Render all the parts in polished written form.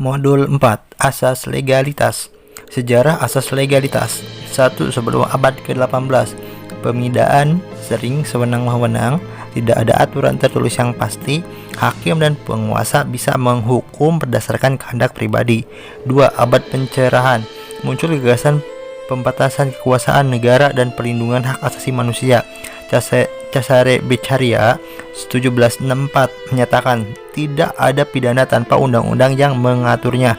Modul 4. Asas legalitas. Sejarah asas legalitas. 1. Sebelum abad ke-18, pemidaan sering sewenang-wenang, tidak ada aturan tertulis yang pasti. Hakim dan penguasa bisa menghukum berdasarkan kehendak pribadi. 2. Abad pencerahan. Muncul gagasan pembatasan kekuasaan negara dan perlindungan hak asasi manusia. Cesare Beccaria 1764 menyatakan tidak ada pidana tanpa undang-undang yang mengaturnya.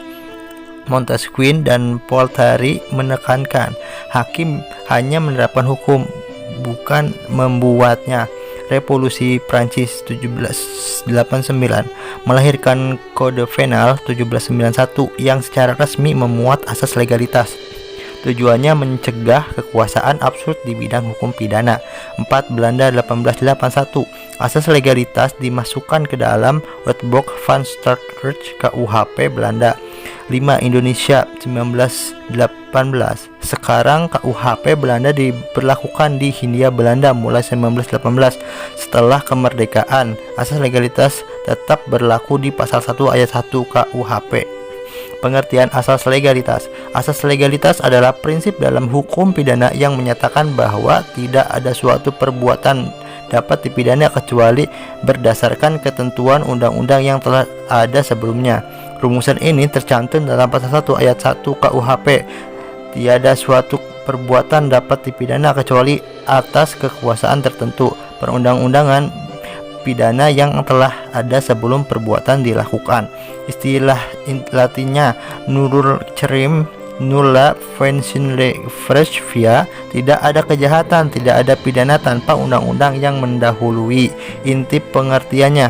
Montesquieu dan Voltaire menekankan hakim hanya menerapkan hukum, bukan membuatnya. Revolusi Prancis 1789 melahirkan Kode Penal 1791 yang secara resmi memuat asas legalitas. Tujuannya mencegah kekuasaan absurd di bidang hukum pidana. 4. Belanda 1881. Asas legalitas dimasukkan ke dalam Wetboek van Staatsrecht KUHP Belanda. 5. Indonesia 1918. Sekarang KUHP Belanda diberlakukan di Hindia Belanda mulai 1918. Setelah kemerdekaan, asas legalitas tetap berlaku di pasal 1 ayat 1 KUHP. Pengertian asas legalitas. Asas legalitas adalah prinsip dalam hukum pidana yang menyatakan bahwa tidak ada suatu perbuatan dapat dipidana kecuali berdasarkan ketentuan undang-undang yang telah ada sebelumnya. Rumusan ini tercantum dalam pasal 1 ayat 1 KUHP. Tiada suatu perbuatan dapat dipidana kecuali atas kekuasaan tertentu perundang-undangan pidana yang telah ada sebelum perbuatan dilakukan. Istilah Latinnya nullum crimen nulla offensa lex via, tidak ada kejahatan, tidak ada pidana tanpa undang-undang yang mendahului. Inti pengertiannya: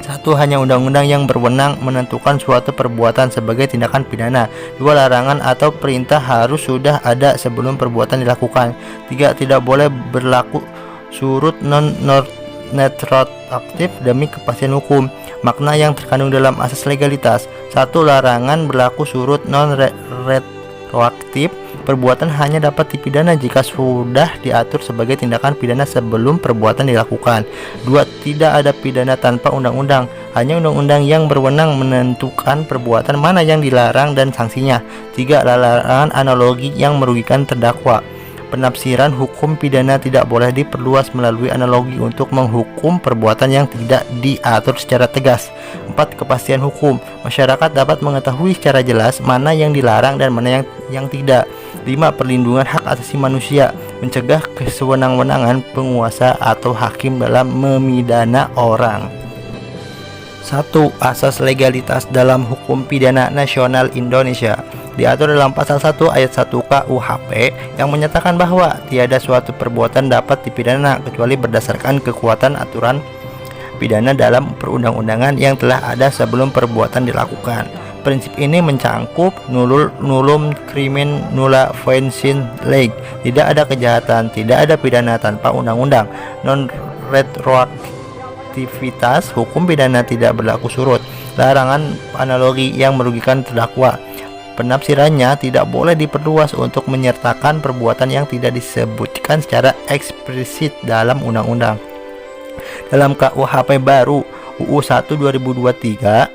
1. Hanya undang-undang yang berwenang menentukan suatu perbuatan sebagai tindakan pidana. 2. Larangan atau perintah harus sudah ada sebelum perbuatan dilakukan. 3. Tidak boleh berlaku surut retroaktif demi kepastian hukum. Makna yang terkandung dalam asas legalitas: 1. Larangan berlaku surut retroaktif. Perbuatan hanya dapat dipidana jika sudah diatur sebagai tindakan pidana sebelum perbuatan dilakukan. 2. Tidak ada pidana tanpa undang-undang. Hanya undang-undang yang berwenang menentukan perbuatan mana yang dilarang dan sanksinya. 3. Larangan analogi yang merugikan terdakwa. Penafsiran hukum pidana tidak boleh diperluas melalui analogi untuk menghukum perbuatan yang tidak diatur secara tegas. 4. Kepastian hukum. Masyarakat dapat mengetahui secara jelas mana yang dilarang dan mana yang tidak. 5. Perlindungan hak asasi manusia. Mencegah kesewenang-wenangan penguasa atau hakim dalam memidana orang. 1. Asas legalitas dalam hukum pidana nasional Indonesia. Diatur dalam pasal 1 ayat 1 KUHP yang menyatakan bahwa tiada suatu perbuatan dapat dipidana kecuali berdasarkan kekuatan aturan pidana dalam perundang-undangan yang telah ada sebelum perbuatan dilakukan. Prinsip ini mencangkup nullum crimen nulla offensa lex. Tidak ada kejahatan, tidak ada pidana tanpa undang-undang. Non retroaktivitas hukum pidana tidak berlaku surut. Larangan analogi yang merugikan terdakwa. Penafsirannya tidak boleh diperluas untuk menyertakan perbuatan yang tidak disebutkan secara eksplisit dalam undang-undang. Dalam KUHP baru UU 1 2023,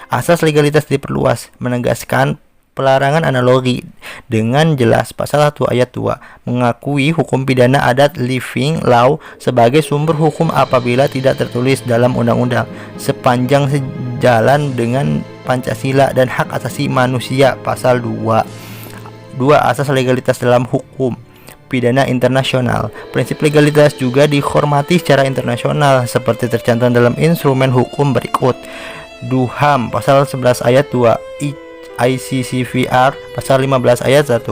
asas legalitas diperluas, menegaskan pelarangan analogi dengan jelas. Pasal 1 ayat 2 mengakui hukum pidana adat living law sebagai sumber hukum apabila tidak tertulis dalam undang-undang, sepanjang sejalan dengan Pancasila dan hak asasi manusia. Pasal 2. Asas legalitas dalam hukum pidana internasional. Prinsip legalitas juga dihormati secara internasional seperti tercantum dalam instrumen hukum berikut: DUHAM pasal 11 ayat 2, ICCPR pasal 15 ayat 1,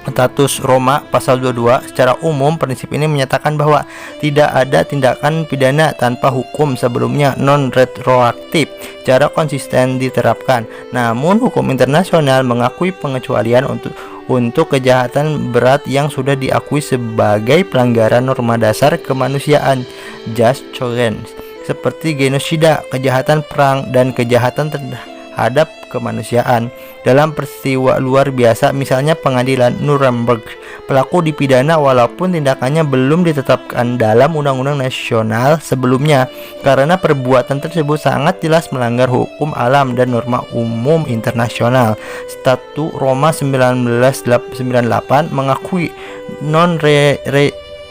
Status Roma pasal 22. Secara umum, prinsip ini menyatakan bahwa tidak ada tindakan pidana tanpa hukum sebelumnya non retroaktif. Cara konsisten diterapkan. Namun hukum internasional mengakui pengecualian untuk kejahatan berat yang sudah diakui sebagai pelanggaran norma dasar kemanusiaan (just cause), seperti genosida, kejahatan perang, dan kejahatan terhadap kemanusiaan. Dalam peristiwa luar biasa, misalnya pengadilan Nuremberg pelaku dipidana walaupun tindakannya belum ditetapkan dalam undang-undang nasional sebelumnya, karena perbuatan tersebut sangat jelas melanggar hukum alam dan norma umum internasional. Statu Roma 1998 mengakui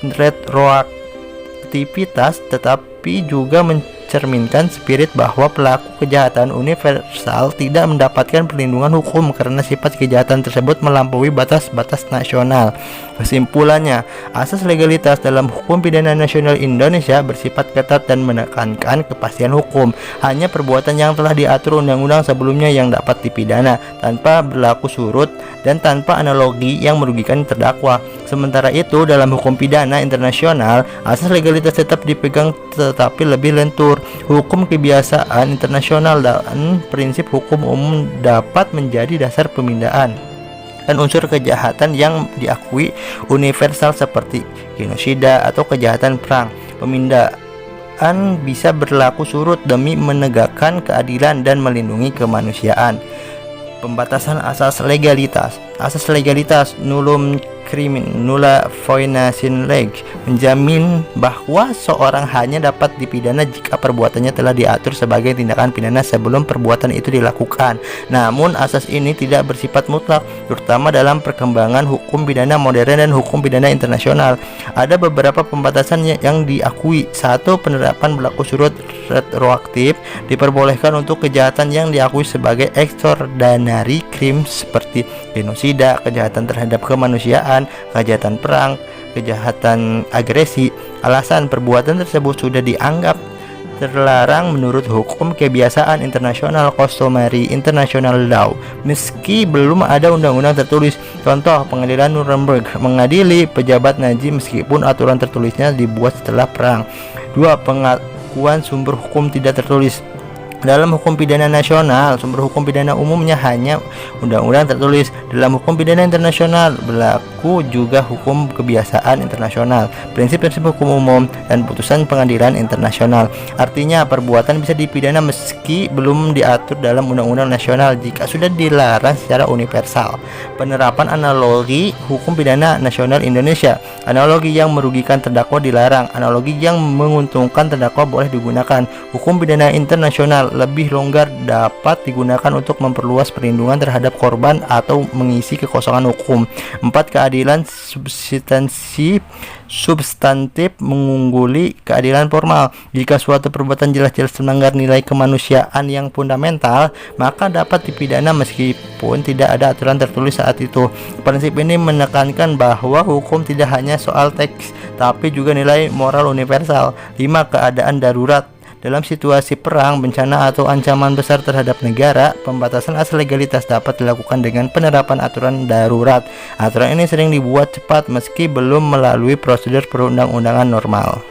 retroaktivitas, tetapi juga mencerminkan spirit bahwa pelaku kejahatan universal tidak mendapatkan perlindungan hukum karena sifat kejahatan tersebut melampaui batas-batas nasional. Kesimpulannya, asas legalitas dalam hukum pidana nasional Indonesia bersifat ketat dan menekankan kepastian hukum. Hanya perbuatan yang telah diatur undang-undang sebelumnya yang dapat dipidana tanpa berlaku surut dan tanpa analogi yang merugikan terdakwa. Sementara itu, dalam hukum pidana internasional, asas legalitas tetap dipegang tetapi lebih lentur. Hukum kebiasaan internasional dan prinsip hukum umum dapat menjadi dasar pemindahan dan unsur kejahatan yang diakui universal seperti genosida atau kejahatan perang. Pemindahan bisa berlaku surut demi menegakkan keadilan dan melindungi kemanusiaan. Pembatasan asas legalitas. Asas legalitas nullum crimen nulla foena sine lege menjamin bahwa seorang hanya dapat dipidana jika perbuatannya telah diatur sebagai tindakan pidana sebelum perbuatan itu dilakukan. Namun asas ini tidak bersifat mutlak, terutama dalam perkembangan hukum pidana modern dan hukum pidana internasional. Ada beberapa pembatasan yang diakui. 1. Penerapan berlaku surut retroaktif diperbolehkan untuk kejahatan yang diakui sebagai extraordinary crimes seperti genosida, kejahatan terhadap kemanusiaan, kejahatan perang, kejahatan agresi. Alasan perbuatan tersebut sudah dianggap terlarang menurut hukum kebiasaan internasional customary international law, meski belum ada undang-undang tertulis. Contoh, pengadilan Nuremberg mengadili pejabat Nazi meskipun aturan tertulisnya dibuat setelah perang. 2. Pengakuan sumber hukum tidak tertulis. Dalam hukum pidana nasional, sumber hukum pidana umumnya hanya undang-undang tertulis. Dalam hukum pidana internasional berlaku juga hukum kebiasaan internasional, prinsip-prinsip hukum umum, dan putusan pengadilan internasional. Artinya, perbuatan bisa dipidana meski belum diatur dalam undang-undang nasional jika sudah dilarang secara universal. Penerapan analogi hukum pidana nasional Indonesia. Analogi yang merugikan terdakwa dilarang, analogi yang menguntungkan terdakwa boleh digunakan. Hukum pidana internasional lebih longgar, dapat digunakan untuk memperluas perlindungan terhadap korban atau mengisi kekosongan hukum. 4. Keadilan substantif mengungguli keadilan formal. Jika suatu perbuatan jelas-jelas melanggar nilai kemanusiaan yang fundamental, maka dapat dipidana meskipun tidak ada aturan tertulis saat itu. Prinsip ini menekankan bahwa hukum tidak hanya soal teks, tapi juga nilai moral universal. 5. Keadaan darurat. Dalam situasi perang, bencana, atau ancaman besar terhadap negara, pembatasan asas legalitas dapat dilakukan dengan penerapan aturan darurat. Aturan ini sering dibuat cepat meski belum melalui prosedur perundang-undangan normal.